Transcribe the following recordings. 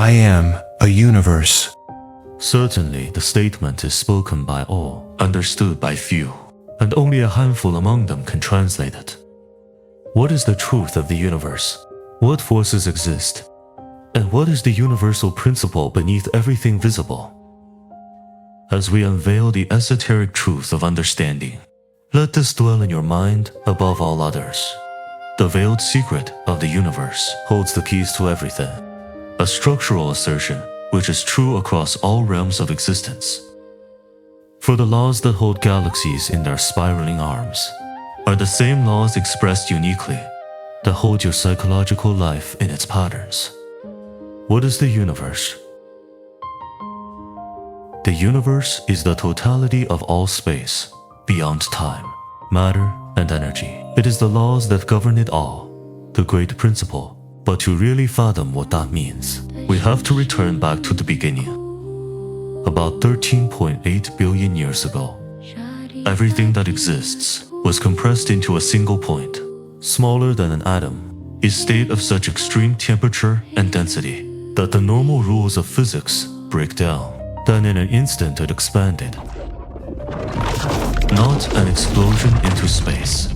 I am a universe. Certainly, the statement is spoken by all, understood by few, and only a handful among them can translate it. What is the truth of the universe? What forces exist? And what is the universal principle beneath everything visible? As we unveil the esoteric truth of understanding, let this dwell in your mind above all others. The veiled secret of the universe holds the keys to everything, a structural assertion which is true across all realms of existence. For the laws that hold galaxies in their spiraling arms are the same laws expressed uniquely that hold your psychological life in its patterns. What is the universe? The universe is the totality of all space, beyond time, matter, and energy. It is the laws that govern it all, the great principle. But to really fathom what that means, we have to return back to the beginning. About 13.8 billion years ago, everything that exists was compressed into a single point, smaller than an atom, a state of such extreme temperature and density that the normal rules of physics break down. Then in an instant it expanded. Not an explosion into space,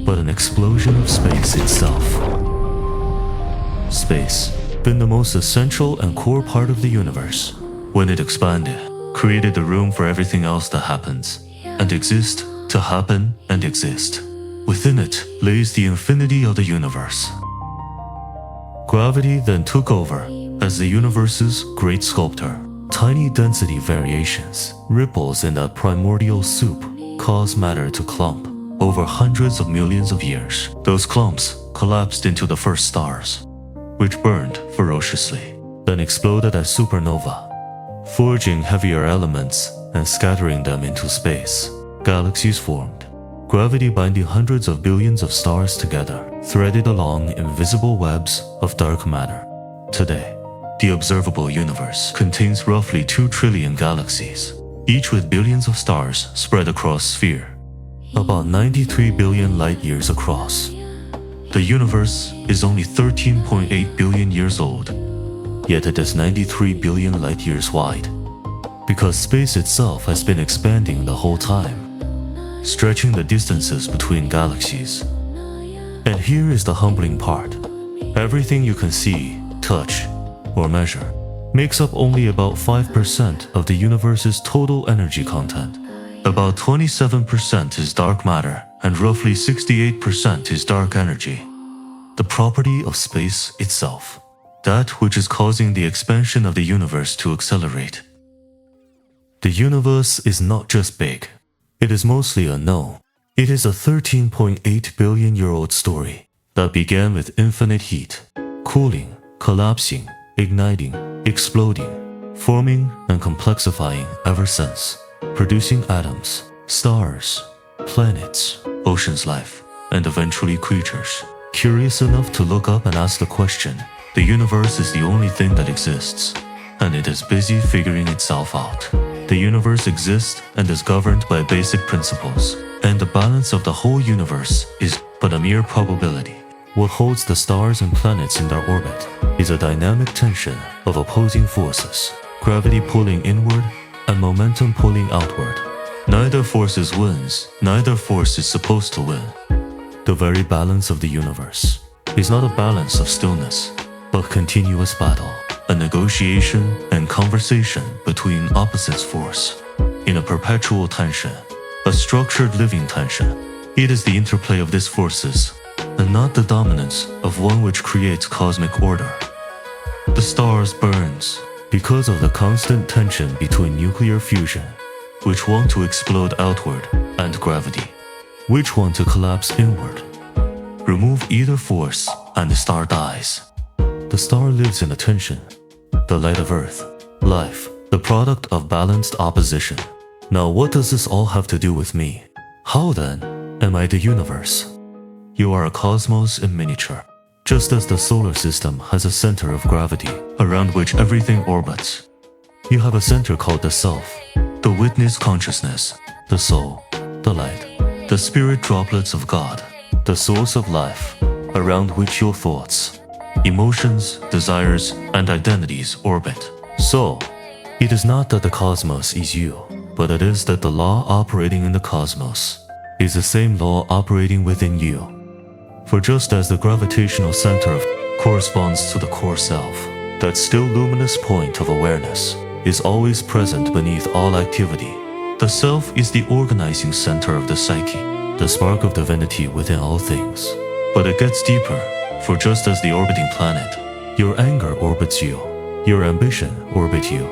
but an explosion of space itself. Space, been the most essential and core part of the universe. When it expanded, created the room for everything else that happens, and exist to happen and exist. Within it lays the infinity of the universe. Gravity then took over as the universe's great sculptor. Tiny density variations, ripples in that primordial soup, cause matter to clump. Over hundreds of millions of years, those clumps collapsed into the first stars, which burned ferociously, then exploded as supernova, forging heavier elements and scattering them into space. Galaxies formed, gravity binding hundreds of billions of stars together, threaded along invisible webs of dark matter. Today, the observable universe contains roughly 2 trillion galaxies, each with billions of stars spread across sphere, about 93 billion light-years across. The universe is only 13.8 billion years old, yet it is 93 billion light-years wide, because space itself has been expanding the whole time, stretching the distances between galaxies. And here is the humbling part. Everything you can see, touch, or measure makes up only about 5% of the universe's total energy content. About 27% is dark matter, and roughly 68% is dark energy. The property of space itself, that which is causing the expansion of the universe to accelerate. The universe is not just big, it is mostly unknown. It is a 13.8 billion year old story that began with infinite heat, cooling, collapsing, igniting, exploding, forming and complexifying ever since, producing atoms, stars, planets, oceans life, and eventually creatures. Curious enough to look up and ask the question, the universe is the only thing that exists, and it is busy figuring itself out. The universe exists and is governed by basic principles, and the balance of the whole universe is but a mere probability. What holds the stars and planets in their orbit is a dynamic tension of opposing forces, gravity pulling inward and momentum pulling outward. Neither force wins, neither force is supposed to win. The very balance of the universe is not a balance of stillness, but continuous battle, a negotiation and conversation between opposites force, in a perpetual tension, a structured living tension. It is the interplay of these forces, and not the dominance of one which creates cosmic order. The stars burns because of the constant tension between nuclear fusion, which want to explode outward, and gravity, which want to collapse inward. Remove either force and the star dies. The star lives in a tension, the light of Earth, life, the product of balanced opposition. Now what does this all have to do with me? How then am I the universe? You are a cosmos in miniature. Just as the solar system has a center of gravity around which everything orbits, you have a center called the self, the witness consciousness, the soul, the light, the spirit droplets of God, the source of life, around which your thoughts, Emotions, desires, and identities orbit. So, it is not that the cosmos is you, but it is that the law operating in the cosmos is the same law operating within you. For just as the gravitational center of corresponds to the core self, that still luminous point of awareness is always present beneath all activity. The self is the organizing center of the psyche, the spark of divinity within all things. But it gets deeper, for just as the orbiting planet, your anger orbits you, your ambition orbits you,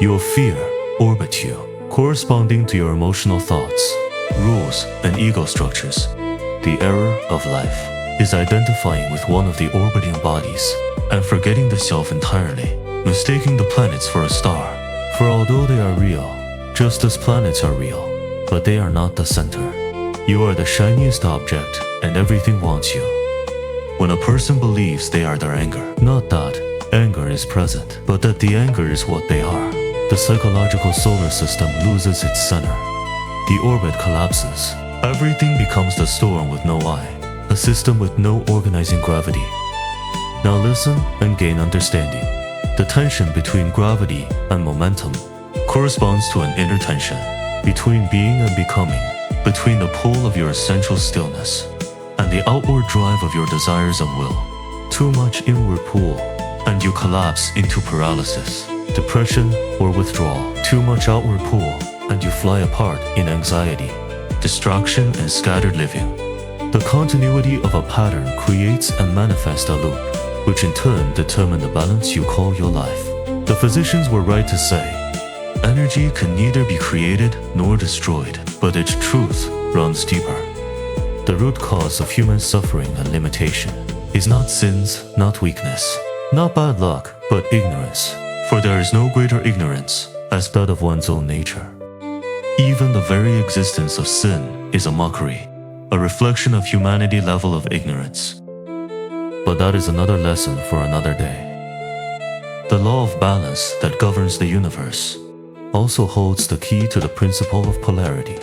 your fear orbits you, corresponding to your emotional thoughts, rules, and ego structures. The error of life is identifying with one of the orbiting bodies and forgetting the self entirely, mistaking the planets for a star. For although they are real, just as planets are real, but they are not the center. You are the shiniest object and everything wants you. When a person believes they are their anger, not that anger is present, but that the anger is what they are, the psychological solar system loses its center. The orbit collapses. Everything becomes the storm with no eye, a system with no organizing gravity. Now listen and gain understanding. The tension between gravity and momentum corresponds to an inner tension between being and becoming, between the pull of your essential stillness and the outward drive of your desires and will. Too much inward pull, and you collapse into paralysis, depression, or withdrawal. Too much outward pull, and you fly apart in anxiety, distraction, and scattered living. The continuity of a pattern creates and manifests a loop, which in turn determine the balance you call your life. The physicians were right to say, energy can neither be created nor destroyed, but its truth runs deeper. The root cause of human suffering and limitation is not sins, not weakness, not bad luck, but ignorance. For there is no greater ignorance as that of one's own nature. Even the very existence of sin is a mockery, a reflection of humanity level of ignorance. But that is another lesson for another day. The law of balance that governs the universe also holds the key to the principle of polarity.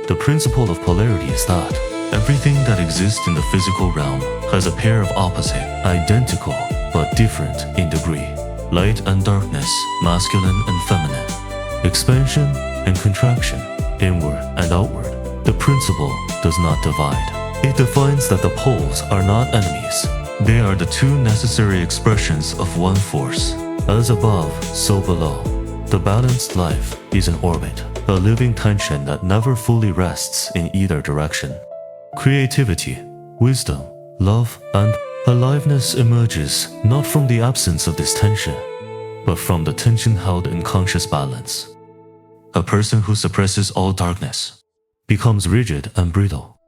The principle of polarity is that everything that exists in the physical realm has a pair of opposite, identical, but different in degree. Light and darkness, masculine and feminine, expansion and contraction, inward and outward. The principle does not divide. It defines that the poles are not enemies. They are the two necessary expressions of one force. As above, so below. The balanced life is an orbit, a living tension that never fully rests in either direction. Creativity, wisdom, love, and aliveness emerges not from the absence of this tension, but from the tension held in conscious balance. A person who suppresses all darkness becomes rigid and brittle.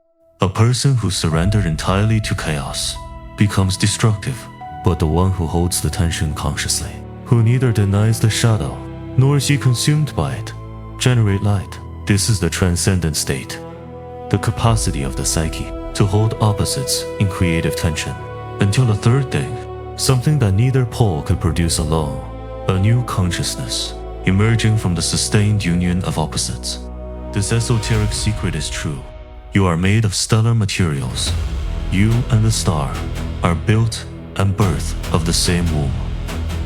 A person who surrendered entirely to chaos becomes destructive, but the one who holds the tension consciously, who neither denies the shadow nor is he consumed by it, generate light. This is the transcendent state, the capacity of the psyche to hold opposites in creative tension, until a third thing, something that neither pole could produce alone, a new consciousness, emerging from the sustained union of opposites. This esoteric secret is true. You are made of stellar materials. You and the star are built and birthed of the same womb.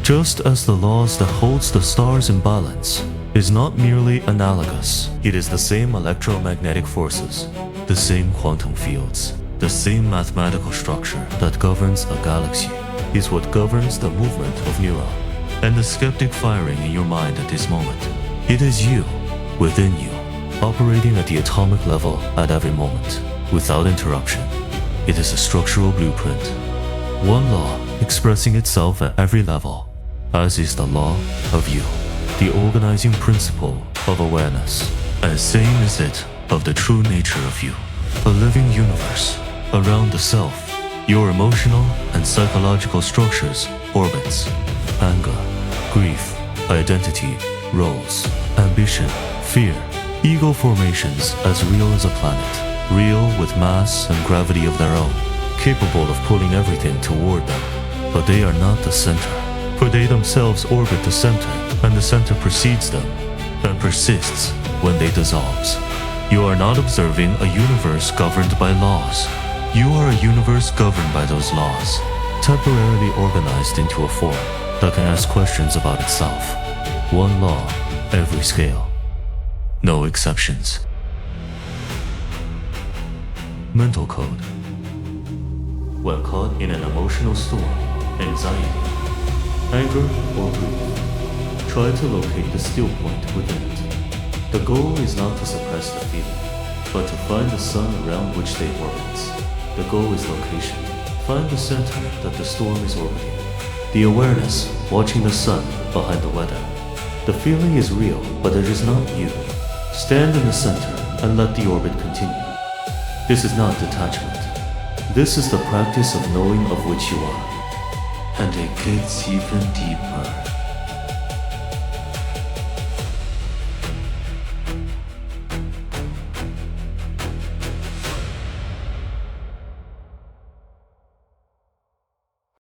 Just as the laws that holds the stars in balance is not merely analogous, it is the same electromagnetic forces, the same quantum fields, the same mathematical structure that governs a galaxy is what governs the movement of neuron and the skeptic firing in your mind at this moment. It is you, within you, operating at the atomic level at every moment, without interruption. It is a structural blueprint. One law expressing itself at every level, as is the law of you, the organizing principle of awareness, and same is it of the true nature of you, a living universe around the self. Your emotional and psychological structures, orbits, anger, grief, identity, roles, ambition, fear, ego formations as real as a planet, real with mass and gravity of their own, capable of pulling everything toward them. But they are not the center, for they themselves orbit the center, and the center precedes them, and persists when they dissolves. You are not observing a universe governed by laws. You are a universe governed by those laws. temporarily organized into a form that can ask questions about itself. One law, every scale. No exceptions. Mental code. When caught in an emotional storm, anxiety, anger, or grief, try to locate the still point within it. The goal is not to suppress the feeling, but to find the sun around which they orbit. The goal is location. Find the center that the storm is orbiting. The awareness, watching the sun behind the weather. The feeling is real, but it is not you. Stand in the center and let the orbit continue. This is not detachment. This is the practice of knowing of which you are. And it gets even deeper.